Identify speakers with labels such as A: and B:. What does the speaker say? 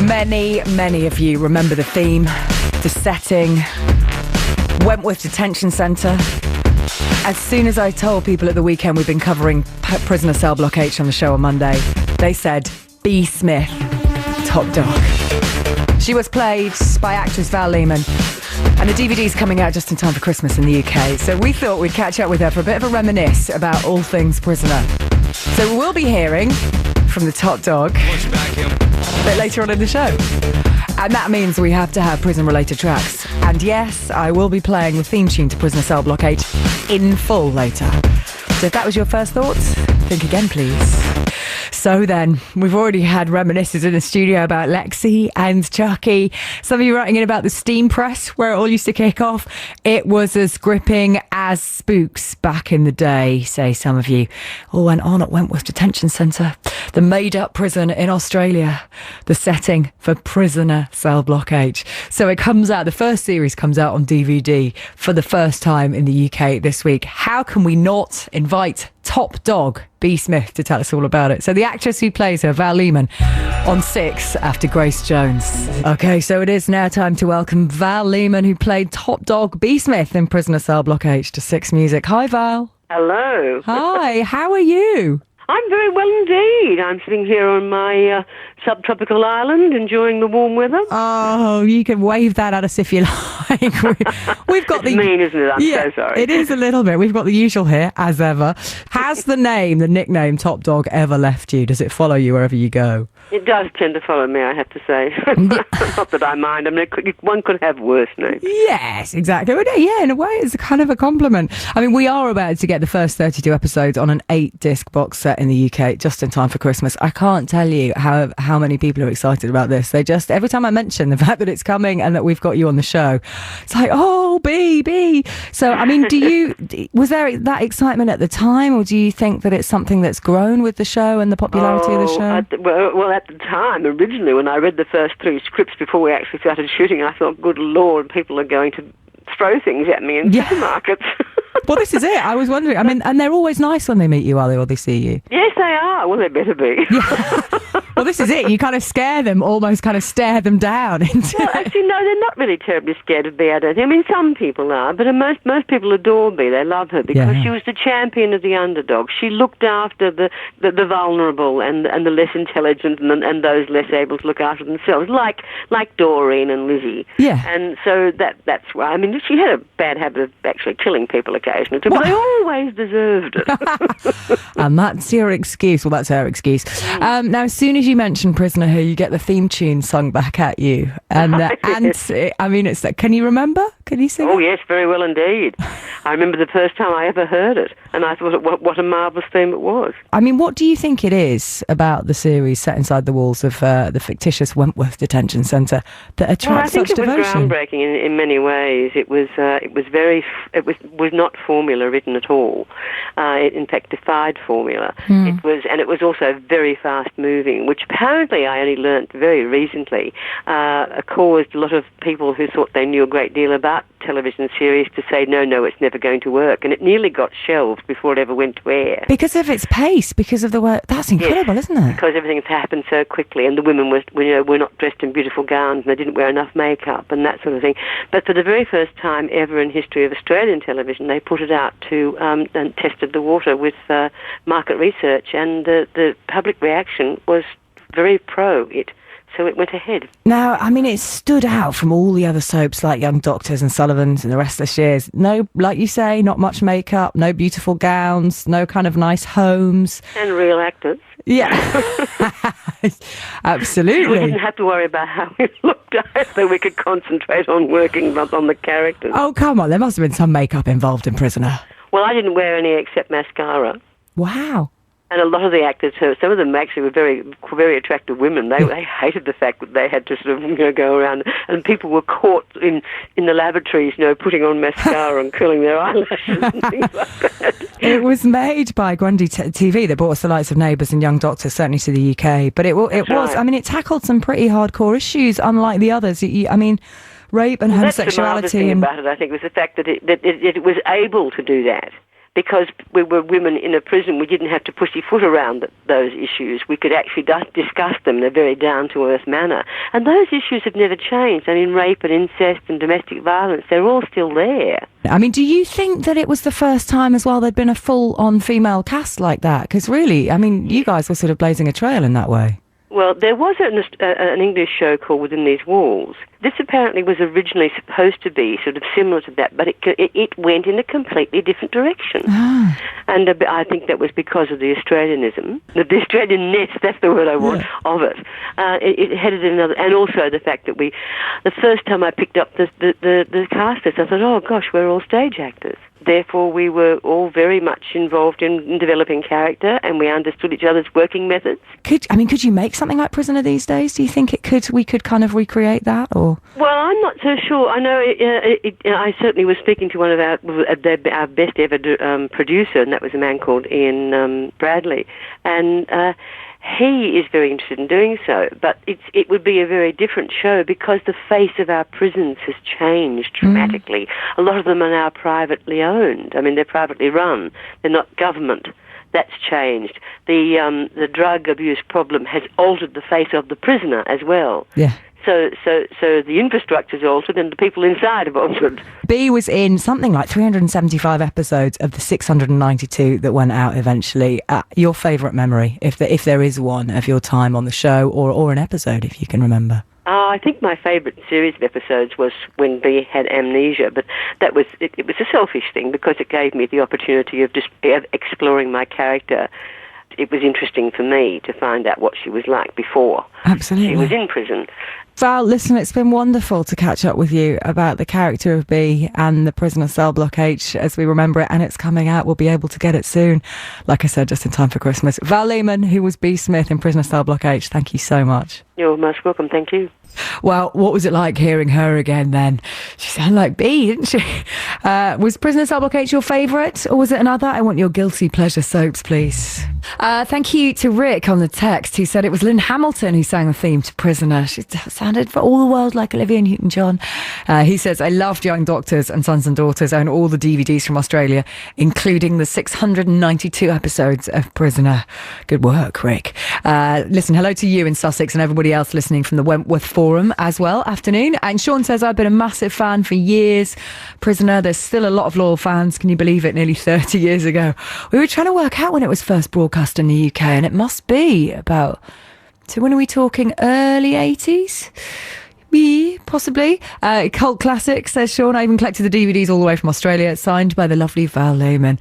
A: Many of you remember the theme, the setting, Wentworth Detention Centre. As soon as I told people at the weekend we've been covering prisoner cell block H on the show on Monday, they said, Bea Smith, top dog. She was played by actress Val Lehman, and the DVD's coming out just in time for Christmas in the UK, so we thought we'd catch up with her for a bit of a reminisce about all things prisoner. So we'll be hearing from the top dog a bit later on in the show. And that means we have to have prison-related tracks. And yes, I will be playing the theme tune to Prisoner Cell Block 8 in full later. So if that was your first thoughts, think again, please. So then, we've already had reminiscences in the studio about Lexi and Chucky. Some of you writing in about the steam press, where it all used to kick off. It was as gripping as Spooks back in the day, say some of you. All went on at Wentworth Detention Centre, the made-up prison in Australia, the setting for Prisoner Cell Block H. So it comes out, the first series comes out on DVD for the first time in the UK this week. How can we not invite top dog Bea Smith to tell us all about it? So the actress who plays her, Val Lehman, on 6 after Grace Jones. Okay, so it is now time to welcome Val Lehman, who played top dog Bea Smith in Prisoner Cell Block H, to 6 Music. Hi, Val.
B: Hello.
A: Hi, how are you?
B: I'm very well indeed. I'm sitting here on my subtropical island enjoying the warm weather.
A: Oh, you can wave that at us if you like. We've got
B: it's mean, isn't it? I'm so sorry.
A: It is a little bit. We've got the usual here, as ever. Has the nickname Top Dog ever left you? Does it follow you wherever you go?
B: It does tend to follow me, I have to say. Not that I mind. I mean, one could have worse names.
A: Yes, exactly. Yeah, in a way, it's kind of a compliment. I mean, we are about to get the first 32 episodes on an 8-disc box set in the UK, just in time for Christmas. I can't tell you how many people are excited about this. They just, every time I mention the fact that it's coming and that we've got you on the show, it's like, oh, Bea. So, I mean, was there that excitement at the time, or do you think that it's something that's grown with the show and the popularity of the show?
B: Well, at the time, originally, when I read the first 3 scripts before we actually started shooting, I thought, good Lord, people are going to throw things at me in supermarkets.
A: Well, this is it. I was wondering. I mean, and they're always nice when they meet you, are they, or they see you?
B: Yes, they are. Well, they better be.
A: Yeah. Well, this is it. You kind of scare them, almost kind of stare them down.
B: Well, actually, no, they're not really terribly scared of Bea, I don't think. I mean, some people are, but most people adore Bea. They love her because she was the champion of the underdog. She looked after the vulnerable and the less intelligent and those less able to look after themselves, like Doreen and Lizzie.
A: Yeah.
B: And so that's why. I mean, she had a bad habit of actually killing people occasionally, but they always deserved it.
A: And that's your excuse. Well, that's her excuse. Now, as soon as you mention Prisoner here, you get the theme tune sung back at you. And I mean, it's can you remember? Can you sing it?
B: Oh, yes, very well indeed. I remember the first time I ever heard it, and I thought what a marvellous theme it was.
A: I mean, what do you think it is about the series set inside the walls of the fictitious Wentworth Detention Centre that attracts such devotion?
B: I think it was groundbreaking in many ways. It was not formula written at all. It in fact defied formula. It was also very fast moving, which apparently I only learnt very recently caused a lot of people who thought they knew a great deal about television series to say no, it's never going to work, and it nearly got shelved before it ever went to air
A: because of its pace, because of the work. That's incredible, isn't it?
B: Because everything's happened so quickly, and the women were not dressed in beautiful gowns, and they didn't wear enough makeup and that sort of thing. But for the very first time ever in history of Australian television, they put it out to and tested the water with market research, and the public reaction was very pro it. So it went ahead.
A: Now, I mean, it stood out from all the other soaps like Young Doctors and Sullivan's and the rest of the Shears. No, like you say, not much makeup, no beautiful gowns, no kind of nice homes.
B: And real actors.
A: Yeah. Absolutely.
B: We didn't have to worry about how we looked, so we could concentrate on working on the characters.
A: Oh, come on. There must have been some makeup involved in Prisoner.
B: Well, I didn't wear any except mascara.
A: Wow.
B: And a lot of the actors, some of them actually were very, very attractive women. They hated the fact that they had to sort of go around, and people were caught in the lavatories, putting on mascara and curling their eyelashes and things like that.
A: It was made by Grundy TV that brought us the likes of Neighbours and Young Doctors, certainly to the UK. But it was, I mean, it tackled some pretty hardcore issues, unlike the others. I mean, rape and homosexuality.
B: That's the marvellous thing about it, I think, was the fact that it was able to do that. because we were women in a prison, we didn't have to pussyfoot around those issues. We could actually discuss them in a very down-to-earth manner. And those issues have never changed. I mean, rape and incest and domestic violence, they're all still there.
A: I mean, do you think that it was the first time as well there'd been a full-on female cast like that? Because really, I mean, you guys were sort of blazing a trail in that way.
B: Well, there was an English show called Within These Walls. This apparently was originally supposed to be sort of similar to that, but it went in a completely different direction. Ah. And I think that was because of the Australianism, the Australian-ness, that's the word I want, of it. It headed in another, and also the fact that the first time I picked up the cast list, I thought, oh gosh, we're all stage actors. Therefore, we were all very much involved in developing character, and we understood each other's working methods.
A: Could you make something like Prisoner these days? Do you think we could kind of recreate that, or?
B: Well, I'm not so sure. I know I certainly was speaking to one of our best ever producer, and that was a man called Ian Bradley, and he is very interested in doing so, but it would be a very different show because the face of our prisons has changed dramatically. A lot of them are now privately owned. I mean, they're privately run. They're not government. That's changed. The drug abuse problem has altered the face of the prisoner as well. Yeah. So the infrastructure's altered and the people inside have altered.
A: Bea was in something like 375 episodes of the 692 that went out eventually. Your favourite memory, if there is one, of your time on the show, or an episode, if you can remember?
B: I think my favourite series of episodes was when Bea had amnesia, but that was it was a selfish thing because it gave me the opportunity of just exploring my character. It was interesting for me to find out what she was like before she was in prison.
A: Val, listen, it's been wonderful to catch up with you about the character of Bea and the Prisoner Cell Block H as we remember it, and it's coming out. We'll be able to get it soon. Like I said, just in time for Christmas. Val Lehman, who was Bea Smith in Prisoner Cell Block H, thank you so much.
B: You're most welcome, thank you.
A: Well, what was it like hearing her again then? She sounded like Bea, didn't she? Was Prisoner Cell Block H your favourite, or was it another? I want your guilty pleasure soaps, please. Thank you to Rick on the text, who said it was Lynn Hamilton who sang the theme to Prisoner. She sounded for all the world like Olivia Newton-John. He says, I loved Young Doctors and Sons and Daughters, own all the DVDs from Australia, including the 692 episodes of Prisoner. Good work, Rick. Listen, hello to you in Sussex and everybody else listening from the Wentworth Forum as well. Afternoon. And Sean says, I've been a massive fan for years. Prisoner, there's still a lot of loyal fans. Can you believe it? Nearly 30 years ago. We were trying to work out when it was first broadcast in the UK, and it must be about... So when are we talking? Early 80s? Possibly. Cult classic, says Sean. I even collected the DVDs all the way from Australia, signed by the lovely Val Lehman.